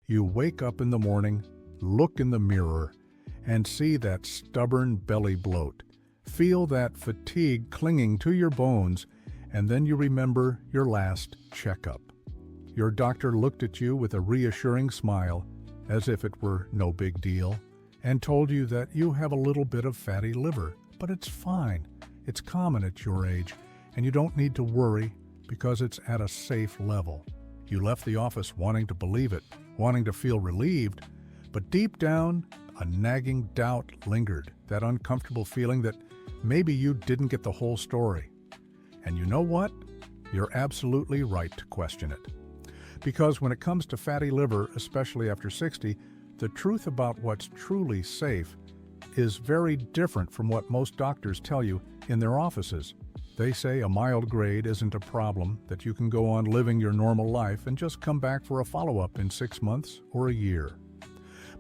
You wake up in the morning, look in the mirror, and see that stubborn belly bloat. Feel that fatigue clinging to your bones, and then you remember your last checkup. Your doctor looked at you with a reassuring smile, as if it were no big deal, and told you that you have a little bit of fatty liver, but it's fine. It's common at your age, and you don't need to worry because it's at a safe level. You left the office wanting to believe it, wanting to feel relieved, but deep down, a nagging doubt lingered, that uncomfortable feeling that maybe you didn't get the whole story. And you know what? You're absolutely right to question it. Because when it comes to fatty liver, especially after 60, the truth about what's truly safe is very different from what most doctors tell you in their offices. They say a mild grade isn't a problem, that you can go on living your normal life and just come back for a follow-up in 6 months or a year.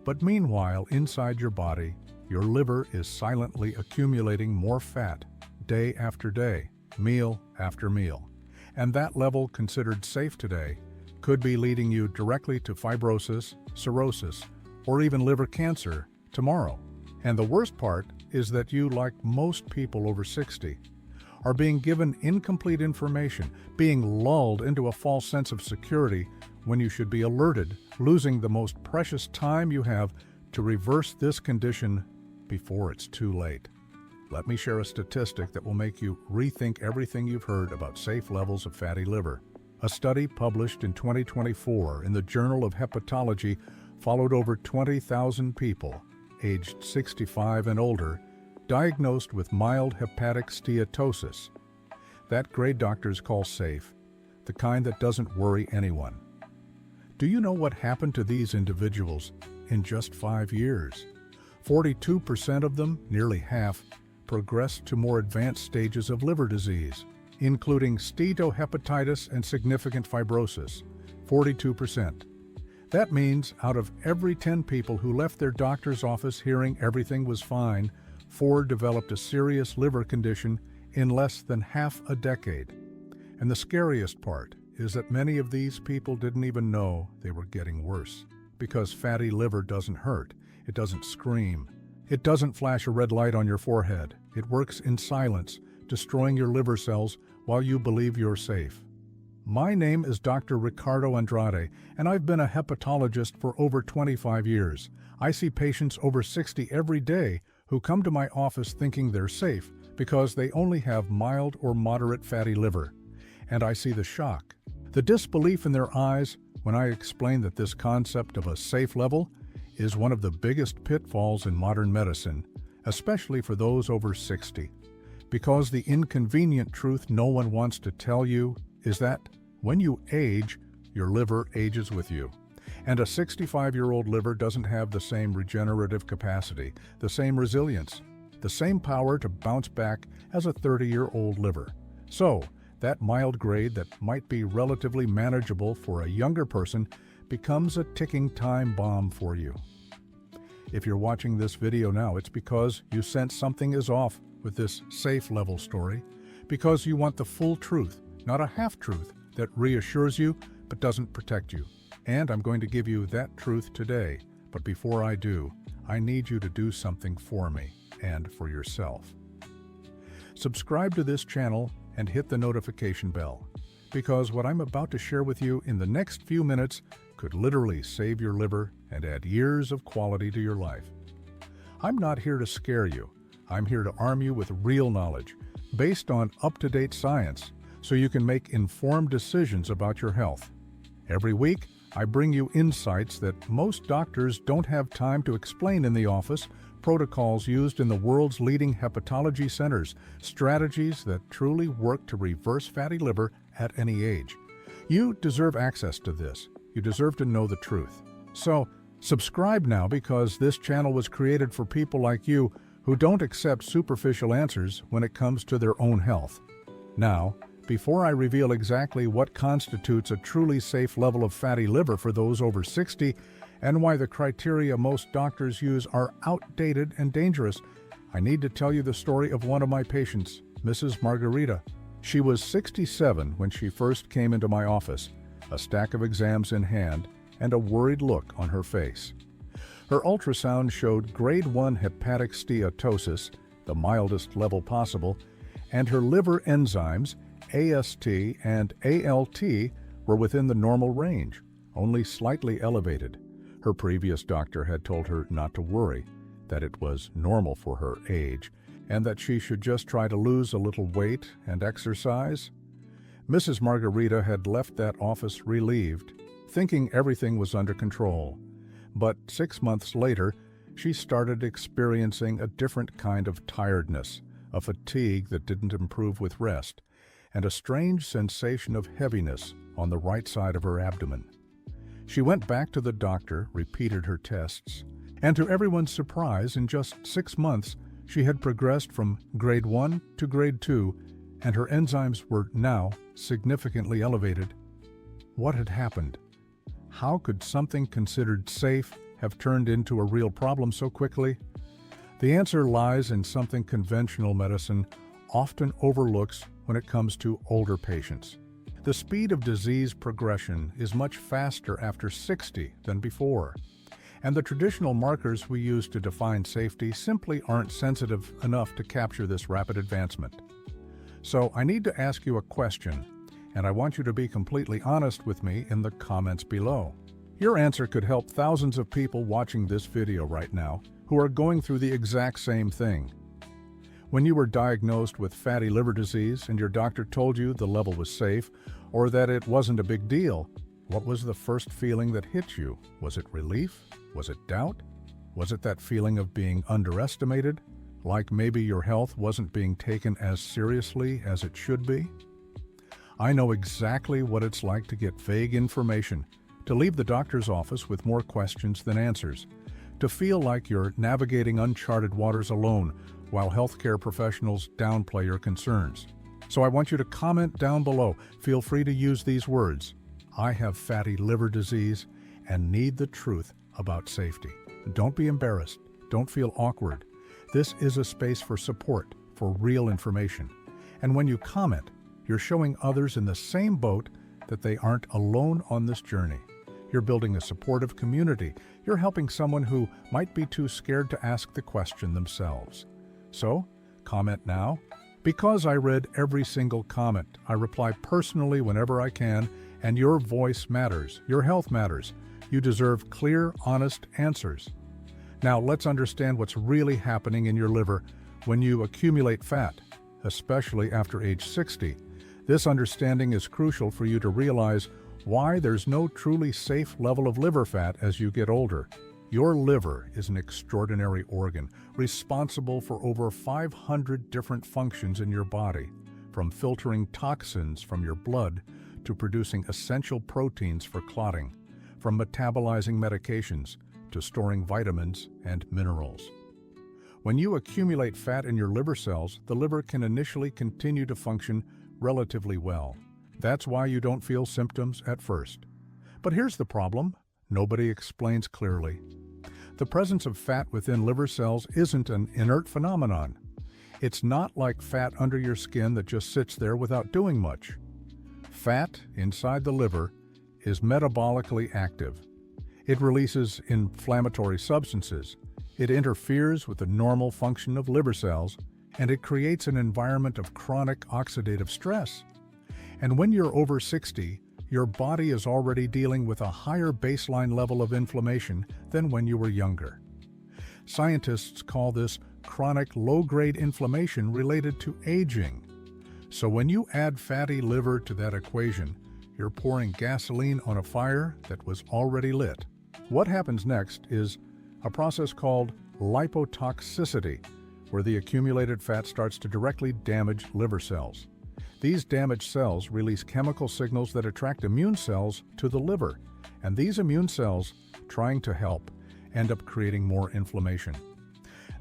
But meanwhile, inside your body, your liver is silently accumulating more fat day after day, meal after meal. And that level considered safe today could be leading you directly to fibrosis, cirrhosis, or even liver cancer tomorrow. And the worst part is that you, like most people over 60, are being given incomplete information, being lulled into a false sense of security when you should be alerted, losing the most precious time you have to reverse this condition before it's too late. Let me share a statistic that will make you rethink everything you've heard about safe levels of fatty liver. A study published in 2024 in the Journal of Hepatology followed over 20,000 people aged 65 and older diagnosed with mild hepatic steatosis, that grade doctors call safe, the kind that doesn't worry anyone. Do you know what happened to these individuals in just 5 years? 42% of them, nearly half, progressed to more advanced stages of liver disease, including steatohepatitis and significant fibrosis, 42%. That means out of every 10 people who left their doctor's office hearing everything was fine, 4 developed a serious liver condition in less than half a decade. And the scariest part is that many of these people didn't even know they were getting worse. Because fatty liver doesn't hurt, it doesn't scream, it doesn't flash a red light on your forehead. It works in silence, destroying your liver cells while you believe you're safe. My name is Dr. Ricardo Andrade, and I've been a hepatologist for over 25 years. I see patients over 60 every day who come to my office thinking they're safe because they only have mild or moderate fatty liver. And I see the shock, the disbelief in their eyes when I explain that this concept of a safe level is one of the biggest pitfalls in modern medicine, especially for those over 60. Because the inconvenient truth no one wants to tell you is that when you age, your liver ages with you. And a 65-year-old liver doesn't have the same regenerative capacity, the same resilience, the same power to bounce back as a 30-year-old liver. So, that mild grade that might be relatively manageable for a younger person becomes a ticking time bomb for you. If you're watching this video now, it's because you sense something is off with this safe level story, because you want the full truth, not a half-truth that reassures you but doesn't protect you. And I'm going to give you that truth today, but before I do, I need you to do something for me and for yourself. Subscribe to this channel and hit the notification bell, because what I'm about to share with you in the next few minutes could literally save your liver and add years of quality to your life. I'm not here to scare you. I'm here to arm you with real knowledge, based on up-to-date science, so you can make informed decisions about your health. Every week, I bring you insights that most doctors don't have time to explain in the office, protocols used in the world's leading hepatology centers, strategies that truly work to reverse fatty liver at any age. You deserve access to this. You deserve to know the truth. So, subscribe now, because this channel was created for people like you who don't accept superficial answers when it comes to their own health. Now, before I reveal exactly what constitutes a truly safe level of fatty liver for those over 60 and why the criteria most doctors use are outdated and dangerous, I need to tell you the story of one of my patients, Mrs. Margarita. She was 67 when she first came into my office, a stack of exams in hand, and a worried look on her face. Her ultrasound showed grade 1 hepatic steatosis, the mildest level possible, and her liver enzymes, AST and ALT, were within the normal range, only slightly elevated. Her previous doctor had told her not to worry, that it was normal for her age, and that she should just try to lose a little weight and exercise. Mrs. Margarita had left that office relieved, thinking everything was under control. But 6 months later, she started experiencing a different kind of tiredness, a fatigue that didn't improve with rest, and a strange sensation of heaviness on the right side of her abdomen. She went back to the doctor, repeated her tests, and to everyone's surprise, in just 6 months, she had progressed from grade 1 to grade 2, and her enzymes were now significantly elevated. What had happened? How could something considered safe have turned into a real problem so quickly? The answer lies in something conventional medicine often overlooks when it comes to older patients. The speed of disease progression is much faster after 60 than before, and the traditional markers we use to define safety simply aren't sensitive enough to capture this rapid advancement. So I need to ask you a question, and I want you to be completely honest with me in the comments below. Your answer could help thousands of people watching this video right now who are going through the exact same thing. When you were diagnosed with fatty liver disease and your doctor told you the level was safe or that it wasn't a big deal, what was the first feeling that hit you? Was it relief? Was it doubt? Was it that feeling of being underestimated? Like maybe your health wasn't being taken as seriously as it should be? I know exactly what it's like to get vague information, to leave the doctor's office with more questions than answers, to feel like you're navigating uncharted waters alone while healthcare professionals downplay your concerns. So I want you to comment down below. Feel free to use these words. I have fatty liver disease and need the truth about safety. Don't be embarrassed. Don't feel awkward. This is a space for support, for real information. And when you comment, you're showing others in the same boat that they aren't alone on this journey. You're building a supportive community. You're helping someone who might be too scared to ask the question themselves. So, comment now. Because I read every single comment, I reply personally whenever I can, and your voice matters. Your health matters. You deserve clear, honest answers. Now, let's understand what's really happening in your liver when you accumulate fat, especially after age 60. This understanding is crucial for you to realize why there's no truly safe level of liver fat as you get older. Your liver is an extraordinary organ, responsible for over 500 different functions in your body, from filtering toxins from your blood to producing essential proteins for clotting, from metabolizing medications to storing vitamins and minerals. When you accumulate fat in your liver cells, the liver can initially continue to function relatively well. That's why you don't feel symptoms at first. But here's the problem. Nobody explains clearly. The presence of fat within liver cells isn't an inert phenomenon. It's not like fat under your skin that just sits there without doing much. Fat inside the liver is metabolically active. It releases inflammatory substances. It interferes with the normal function of liver cells, and it creates an environment of chronic oxidative stress. And when you're over 60, your body is already dealing with a higher baseline level of inflammation than when you were younger. Scientists call this chronic low-grade inflammation related to aging. So when you add fatty liver to that equation, you're pouring gasoline on a fire that was already lit. What happens next is a process called lipotoxicity, where the accumulated fat starts to directly damage liver cells. These damaged cells release chemical signals that attract immune cells to the liver, and these immune cells, trying to help, end up creating more inflammation.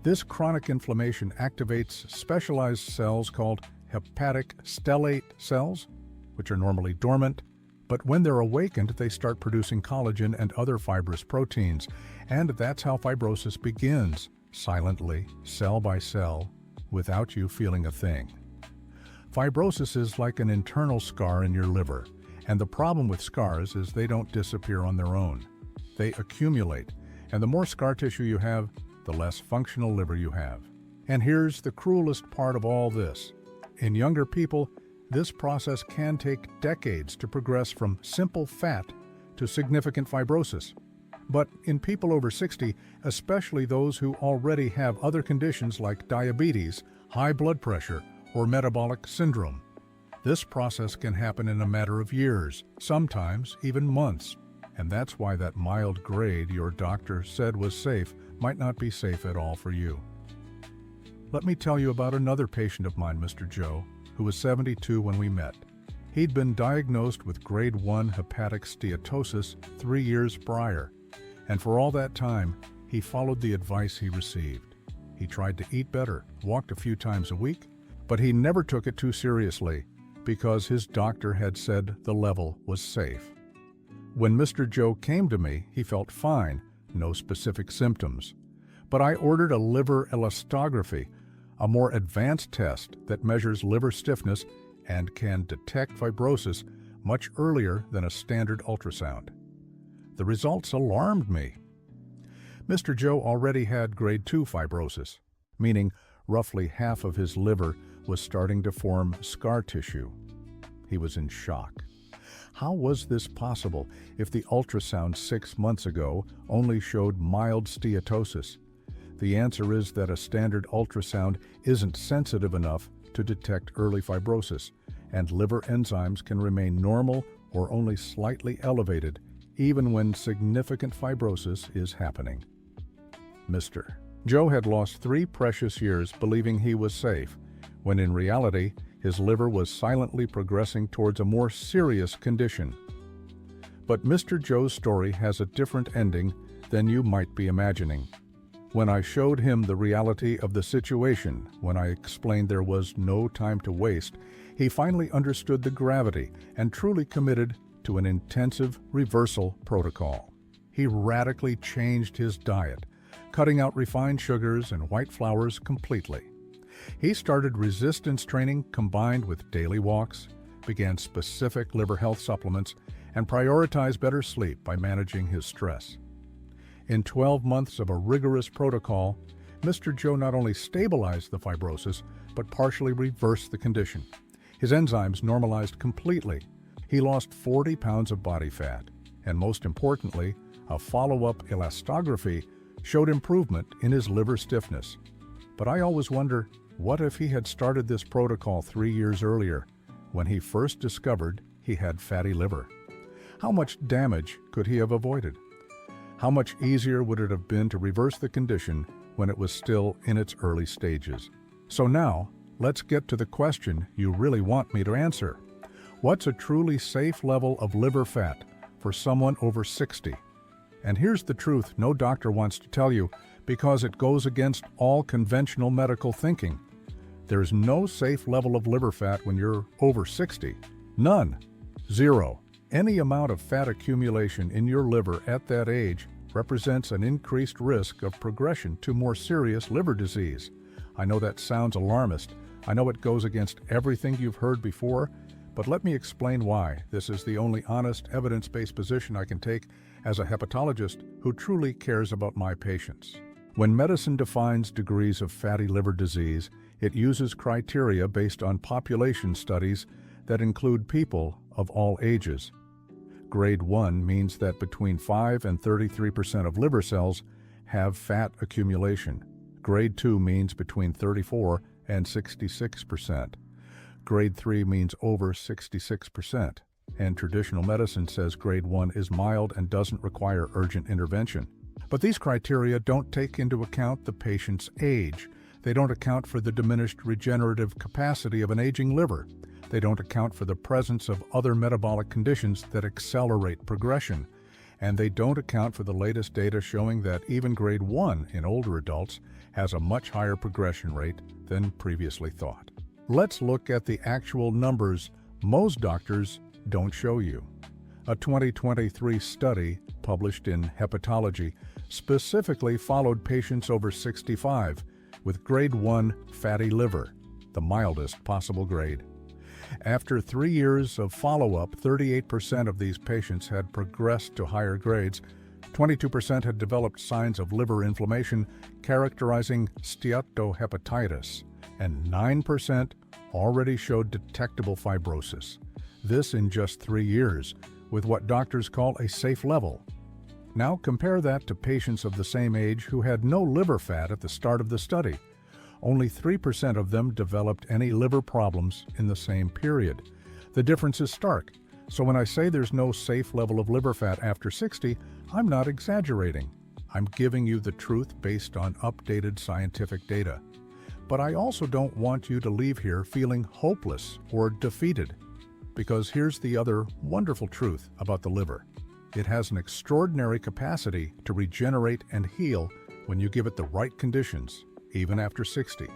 This chronic inflammation activates specialized cells called hepatic stellate cells, which are normally dormant, but when they're awakened, they start producing collagen and other fibrous proteins, and that's how fibrosis begins, silently, cell by cell, without you feeling a thing. Fibrosis is like an internal scar in your liver, And the problem with scars is they don't disappear on their own. They accumulate, and the more scar tissue you have, the less functional liver you have. And here's the cruelest part of all this. In younger people, this process can take decades to progress from simple fat to significant fibrosis. But in people over 60, especially those who already have other conditions like diabetes, high blood pressure, or metabolic syndrome, this process can happen in a matter of years, sometimes even months. And that's why that mild grade your doctor said was safe might not be safe at all for you. Let me tell you about another patient of mine, Mr. Joe, who was 72 when we met. He'd been diagnosed with grade 1 hepatic steatosis 3 years prior, and for all that time, he followed the advice he received. He tried to eat better, walked a few times a week, but he never took it too seriously because his doctor had said the level was safe. When Mr. Joe came to me, he felt fine, no specific symptoms. But I ordered a liver elastography, a more advanced test that measures liver stiffness and can detect fibrosis much earlier than a standard ultrasound. The results alarmed me. Mr. Joe already had grade 2 fibrosis, meaning roughly half of his liver was starting to form scar tissue. He was in shock. How was this possible if the ultrasound 6 months ago only showed mild steatosis? The answer is that a standard ultrasound isn't sensitive enough to detect early fibrosis, and liver enzymes can remain normal or only slightly elevated even when significant fibrosis is happening. Mr. Joe had lost 3 precious years believing he was safe, when in reality, his liver was silently progressing towards a more serious condition. But Mr. Joe's story has a different ending than you might be imagining. When I showed him the reality of the situation, when I explained there was no time to waste, he finally understood the gravity and truly committed to an intensive reversal protocol. He radically changed his diet, cutting out refined sugars and white flours completely. He started resistance training combined with daily walks, began specific liver health supplements, and prioritized better sleep by managing his stress. In 12 months of a rigorous protocol, Mr. Joe not only stabilized the fibrosis, but partially reversed the condition. His enzymes normalized completely. He lost 40 pounds of body fat, and most importantly, a follow-up elastography showed improvement in his liver stiffness. But I always wonder, what if he had started this protocol 3 years earlier, when he first discovered he had fatty liver? How much damage could he have avoided? How much easier would it have been to reverse the condition when it was still in its early stages? So now, let's get to the question you really want me to answer. What's a truly safe level of liver fat for someone over 60? And here's the truth no doctor wants to tell you because it goes against all conventional medical thinking. There's no safe level of liver fat when you're over 60. None. Zero. Any amount of fat accumulation in your liver at that age represents an increased risk of progression to more serious liver disease. I know that sounds alarmist. I know it goes against everything you've heard before, but let me explain why this is the only honest, evidence-based position I can take as a hepatologist who truly cares about my patients. When medicine defines degrees of fatty liver disease, it uses criteria based on population studies that include people of all ages. Grade 1 means that between 5 and 33% of liver cells have fat accumulation. Grade 2 means between 34 and 66%. Grade 3 means over 66%. And traditional medicine says grade 1 is mild and doesn't require urgent intervention. But these criteria don't take into account the patient's age. They don't account for the diminished regenerative capacity of an aging liver. They don't account for the presence of other metabolic conditions that accelerate progression. And they don't account for the latest data showing that even grade 1 in older adults has a much higher progression rate than previously thought. Let's look at the actual numbers most doctors don't show you. A 2023 study published in Hepatology specifically followed patients over 65 with grade 1 fatty liver, the mildest possible grade. After 3 years of follow-up, 38% of these patients had progressed to higher grades, 22% had developed signs of liver inflammation characterizing steatohepatitis, and 9% already showed detectable fibrosis. This in just 3 years, with what doctors call a safe level. Now compare that to patients of the same age who had no liver fat at the start of the study. Only 3% of them developed any liver problems in the same period. The difference is stark. So when I say there's no safe level of liver fat after 60, I'm not exaggerating. I'm giving you the truth based on updated scientific data. But I also don't want you to leave here feeling hopeless or defeated. Because here's the other wonderful truth about the liver. It has an extraordinary capacity to regenerate and heal when you give it the right conditions, even after 60.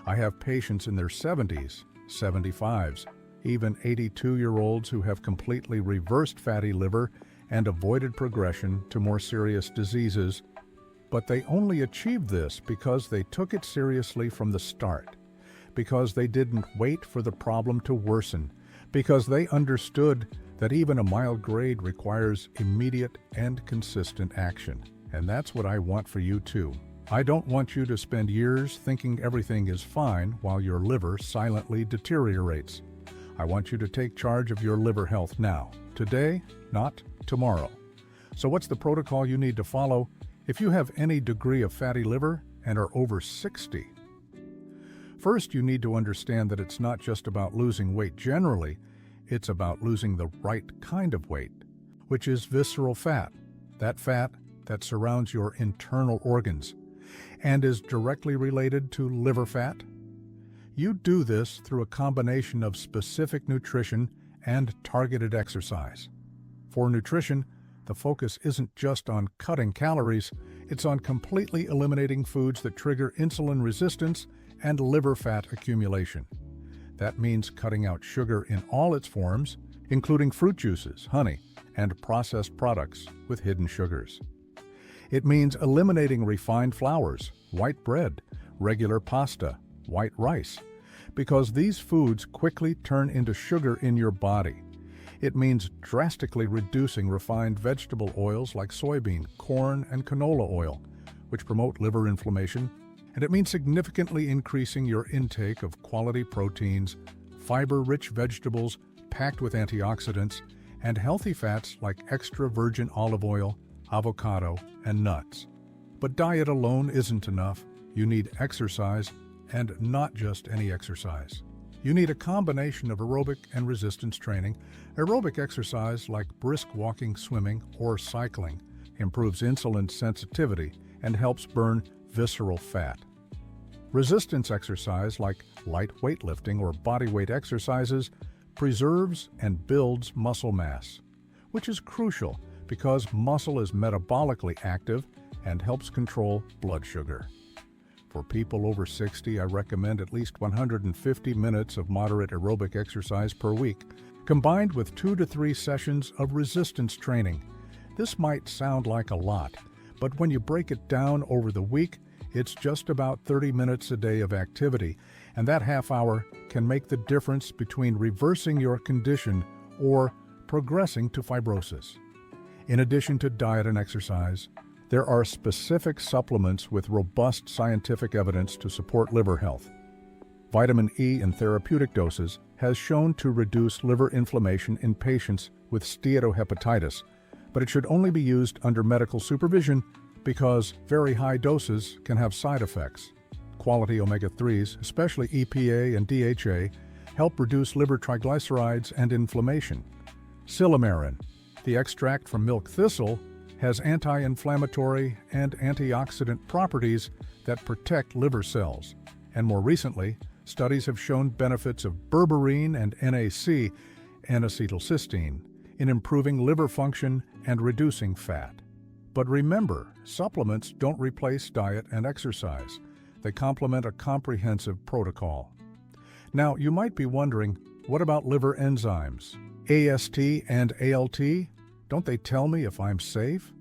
I have patients in their 70s, 75s, even 82-year-olds who have completely reversed fatty liver and avoided progression to more serious diseases, but they only achieved this because they took it seriously from the start, because they didn't wait for the problem to worsen, because they understood that even a mild grade requires immediate and consistent action. And that's what I want for you too. I don't want you to spend years thinking everything is fine while your liver silently deteriorates. I want you to take charge of your liver health now, today, not tomorrow. So what's the protocol you need to follow if you have any degree of fatty liver and are over 60? First, you need to understand that it's not just about losing weight generally, it's about losing the right kind of weight, which is visceral fat, that fat that surrounds your internal organs and is directly related to liver fat. You do this through a combination of specific nutrition and targeted exercise. For nutrition, the focus isn't just on cutting calories, it's on completely eliminating foods that trigger insulin resistance and liver fat accumulation. That means cutting out sugar in all its forms, including fruit juices, honey, and processed products with hidden sugars. It means eliminating refined flours, white bread, regular pasta, white rice, because these foods quickly turn into sugar in your body. It means drastically reducing refined vegetable oils like soybean, corn, and canola oil, which promote liver inflammation. And it means significantly increasing your intake of quality proteins, fiber-rich vegetables packed with antioxidants, and healthy fats like extra virgin olive oil, avocado, and nuts. But diet alone isn't enough. You need exercise, and not just any exercise. You need a combination of aerobic and resistance training. Aerobic exercise like brisk walking, swimming, or cycling improves insulin sensitivity and helps burn visceral fat. Resistance exercise like light weightlifting or bodyweight exercises preserves and builds muscle mass, which is crucial because muscle is metabolically active and helps control blood sugar. For people over 60, I recommend at least 150 minutes of moderate aerobic exercise per week, combined with 2 to 3 sessions of resistance training. This might sound like a lot, but when you break it down over the week, it's just about 30 minutes a day of activity, and that half hour can make the difference between reversing your condition or progressing to fibrosis. In addition to diet and exercise, there are specific supplements with robust scientific evidence to support liver health. Vitamin E in therapeutic doses has shown to reduce liver inflammation in patients with steatohepatitis, but it should only be used under medical supervision because very high doses can have side effects. Quality omega-3s, especially EPA and DHA, help reduce liver triglycerides and inflammation. Silymarin, the extract from milk thistle, has anti-inflammatory and antioxidant properties that protect liver cells. And more recently, studies have shown benefits of berberine and NAC, N-acetylcysteine, in improving liver function and reducing fat. But remember, supplements don't replace diet and exercise. They complement a comprehensive protocol. Now, you might be wondering, what about liver enzymes? AST and ALT? Don't they tell me if I'm safe?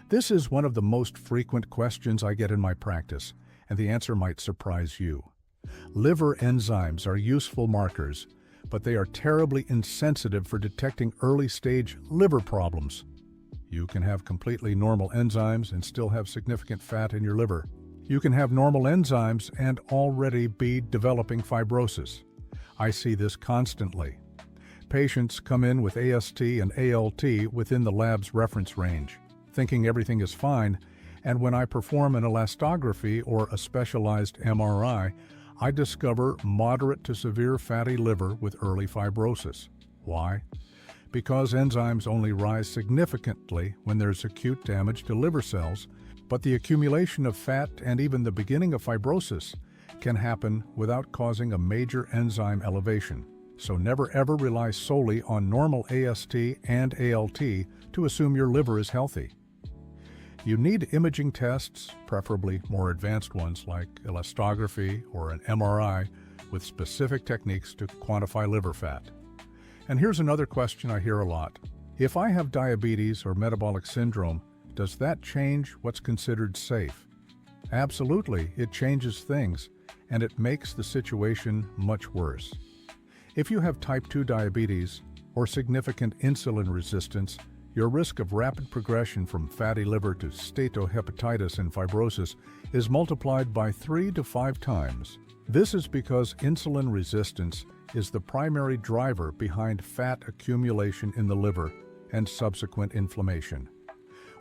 This is one of the most frequent questions I get in my practice, and the answer might surprise you. Liver enzymes are useful markers, but they are terribly insensitive for detecting early-stage liver problems. You can have completely normal enzymes and still have significant fat in your liver. You can have normal enzymes and already be developing fibrosis. I see this constantly. Patients come in with AST and ALT within the lab's reference range, thinking everything is fine, and when I perform an elastography or a specialized MRI, I discover moderate to severe fatty liver with early fibrosis. Why? Because enzymes only rise significantly when there's acute damage to liver cells, but the accumulation of fat and even the beginning of fibrosis can happen without causing a major enzyme elevation. So never ever rely solely on normal AST and ALT to assume your liver is healthy. You need imaging tests, preferably more advanced ones like elastography or an MRI, with specific techniques to quantify liver fat. And here's another question I hear a lot. If I have diabetes or metabolic syndrome, does that change what's considered safe? Absolutely, it changes things, and it makes the situation much worse. If you have type 2 diabetes or significant insulin resistance, your risk of rapid progression from fatty liver to steatohepatitis and fibrosis is multiplied by 3 to 5 times. This is because insulin resistance is the primary driver behind fat accumulation in the liver and subsequent inflammation.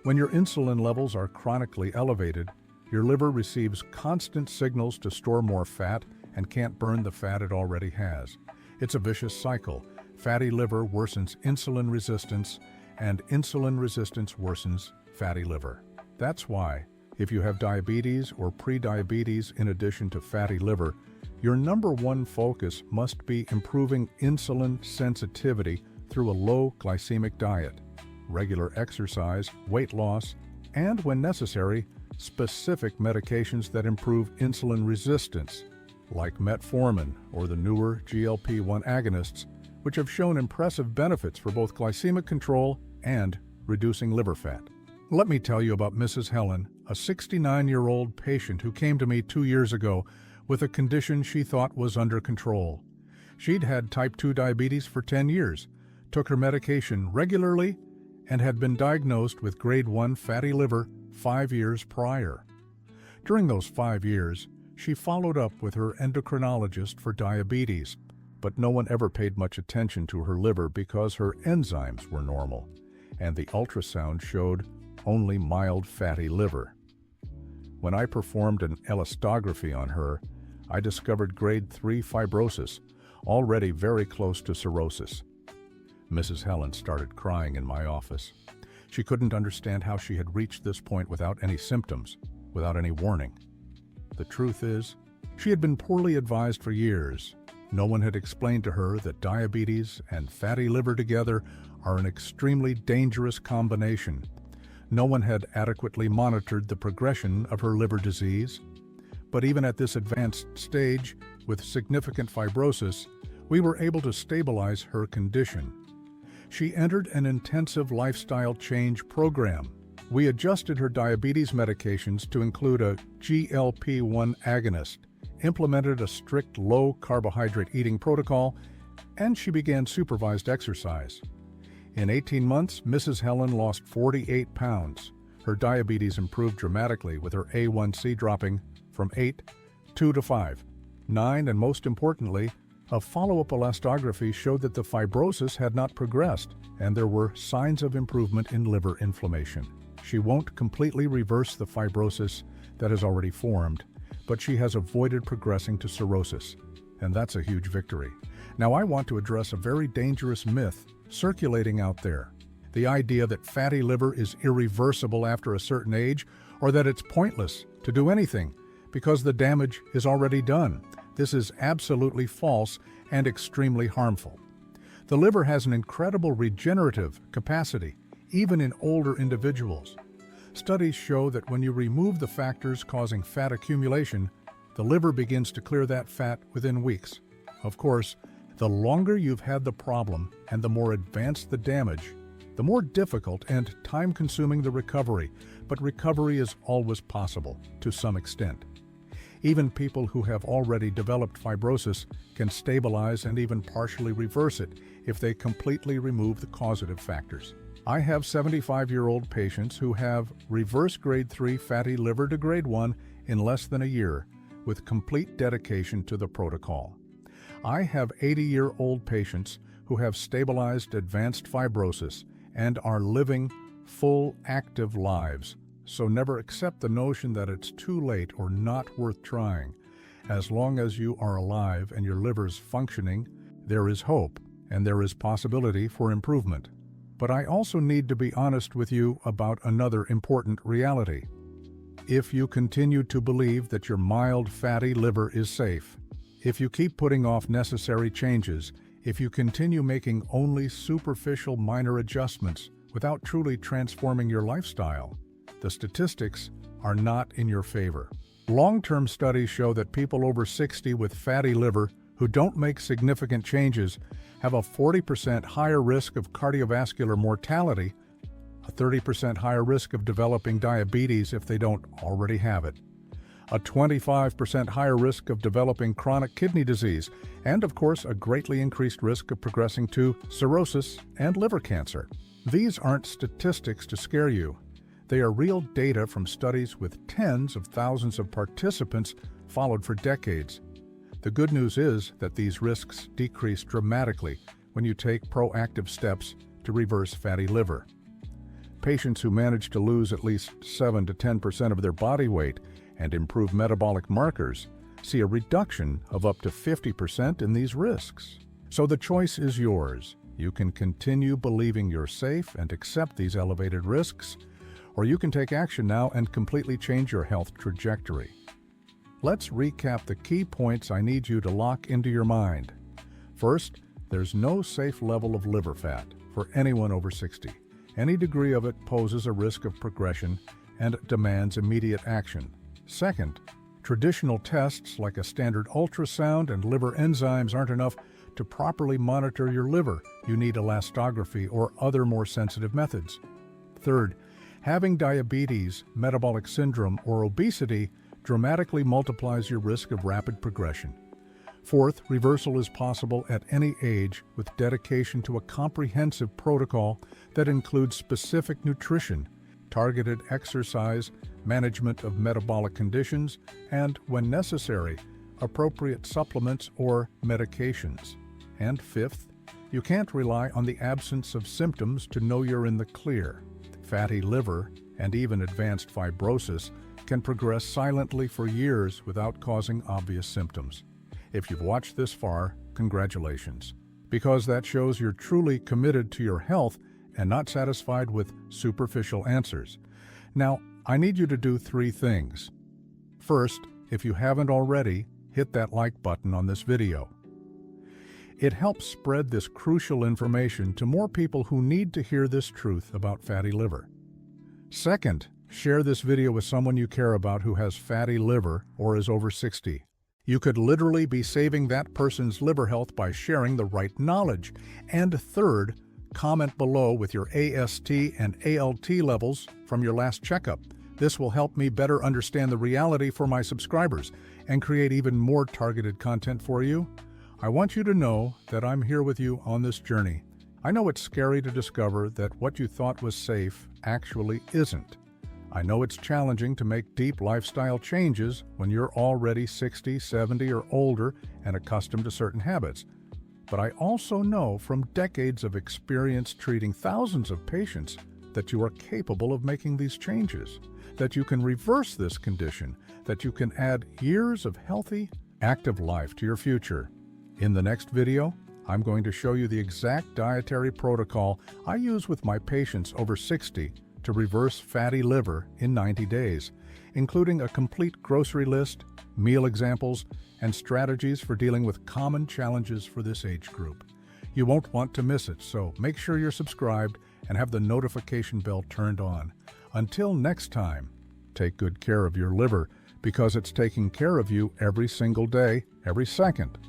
When your insulin levels are chronically elevated, your liver receives constant signals to store more fat and can't burn the fat it already has. It's a vicious cycle. Fatty liver worsens insulin resistance, and insulin resistance worsens fatty liver. That's why, if you have diabetes or prediabetes in addition to fatty liver, your number one focus must be improving insulin sensitivity through a low glycemic diet, regular exercise, weight loss, and, when necessary, specific medications that improve insulin resistance, like metformin or the newer GLP-1 agonists, which have shown impressive benefits for both glycemic control and reducing liver fat. Let me tell you about Mrs. Helen, a 69-year-old patient who came to me 2 years ago with a condition she thought was under control. She'd had type 2 diabetes for 10 years, took her medication regularly, and had been diagnosed with grade 1 fatty liver 5 years prior. During those 5 years, she followed up with her endocrinologist for diabetes, but no one ever paid much attention to her liver because her enzymes were normal, and the ultrasound showed only mild fatty liver. When I performed an elastography on her, I discovered grade 3 fibrosis, already very close to cirrhosis. Mrs. Helen started crying in my office. She couldn't understand how she had reached this point without any symptoms, without any warning. The truth is, she had been poorly advised for years. No one had explained to her that diabetes and fatty liver together are an extremely dangerous combination. No one had adequately monitored the progression of her liver disease. But even at this advanced stage, with significant fibrosis, we were able to stabilize her condition. She entered an intensive lifestyle change program. We adjusted her diabetes medications to include a GLP-1 agonist, implemented a strict low-carbohydrate eating protocol, and she began supervised exercise. In 18 months, Mrs. Helen lost 48 pounds. Her diabetes improved dramatically, with her A1C dropping from 8 to 5. 9, and most importantly, a follow-up elastography showed that the fibrosis had not progressed, and there were signs of improvement in liver inflammation. She won't completely reverse the fibrosis that has already formed, but she has avoided progressing to cirrhosis, and that's a huge victory. Now I want to address a very dangerous myth circulating out there. The idea that fatty liver is irreversible after a certain age, or that it's pointless to do anything because the damage is already done. This is absolutely false and extremely harmful. The liver has an incredible regenerative capacity, even in older individuals. Studies show that when you remove the factors causing fat accumulation, the liver begins to clear that fat within weeks. Of course, the longer you've had the problem and the more advanced the damage, the more difficult and time-consuming the recovery, but recovery is always possible to some extent. Even people who have already developed fibrosis can stabilize and even partially reverse it if they completely remove the causative factors. I have 75-year-old patients who have reversed grade 3 fatty liver to grade 1 in less than a year with complete dedication to the protocol. I have 80-year-old patients who have stabilized advanced fibrosis and are living full, active lives. So never accept the notion that it's too late or not worth trying. As long as you are alive and your liver's functioning, there is hope and there is possibility for improvement. But I also need to be honest with you about another important reality. If you continue to believe that your mild fatty liver is safe, if you keep putting off necessary changes, if you continue making only superficial minor adjustments without truly transforming your lifestyle, the statistics are not in your favor. Long-term studies show that people over 60 with fatty liver who don't make significant changes have a 40% higher risk of cardiovascular mortality, a 30% higher risk of developing diabetes if they don't already have it, a 25% higher risk of developing chronic kidney disease, and of course a greatly increased risk of progressing to cirrhosis and liver cancer. These aren't statistics to scare you. They are real data from studies with tens of thousands of participants followed for decades. The good news is that these risks decrease dramatically when you take proactive steps to reverse fatty liver. Patients who manage to lose at least 7 to 10% of their body weight and improve metabolic markers see a reduction of up to 50% in these risks. So the choice is yours. You can continue believing you're safe and accept these elevated risks, or you can take action now and completely change your health trajectory. Let's recap the key points I need you to lock into your mind. First, there's no safe level of liver fat for anyone over 60. Any degree of it poses a risk of progression and demands immediate action. Second, traditional tests like a standard ultrasound and liver enzymes aren't enough to properly monitor your liver. You need elastography or other more sensitive methods. Third, having diabetes, metabolic syndrome, or obesity dramatically multiplies your risk of rapid progression. Fourth, reversal is possible at any age with dedication to a comprehensive protocol that includes specific nutrition, targeted exercise, management of metabolic conditions, and, when necessary, appropriate supplements or medications. And fifth, you can't rely on the absence of symptoms to know you're in the clear. Fatty liver and even advanced fibrosis can progress silently for years without causing obvious symptoms. If you've watched this far, congratulations, because that shows you're truly committed to your health and not satisfied with superficial answers. Now, I need you to do 3 things. First, if you haven't already, hit that like button on this video. It helps spread this crucial information to more people who need to hear this truth about fatty liver. Second, share this video with someone you care about who has fatty liver or is over 60. You could literally be saving that person's liver health by sharing the right knowledge. And third, comment below with your AST and ALT levels from your last checkup. This will help me better understand the reality for my subscribers and create even more targeted content for you. I want you to know that I'm here with you on this journey. I know it's scary to discover that what you thought was safe actually isn't. I know it's challenging to make deep lifestyle changes when you're already 60, 70, or older and accustomed to certain habits. But I also know from decades of experience treating thousands of patients that you are capable of making these changes, that you can reverse this condition, that you can add years of healthy, active life to your future. In the next video, I'm going to show you the exact dietary protocol I use with my patients over 60 to reverse fatty liver in 90 days, including a complete grocery list, meal examples, and strategies for dealing with common challenges for this age group. You won't want to miss it, so make sure you're subscribed and have the notification bell turned on. Until next time, take good care of your liver because it's taking care of you every single day, every second.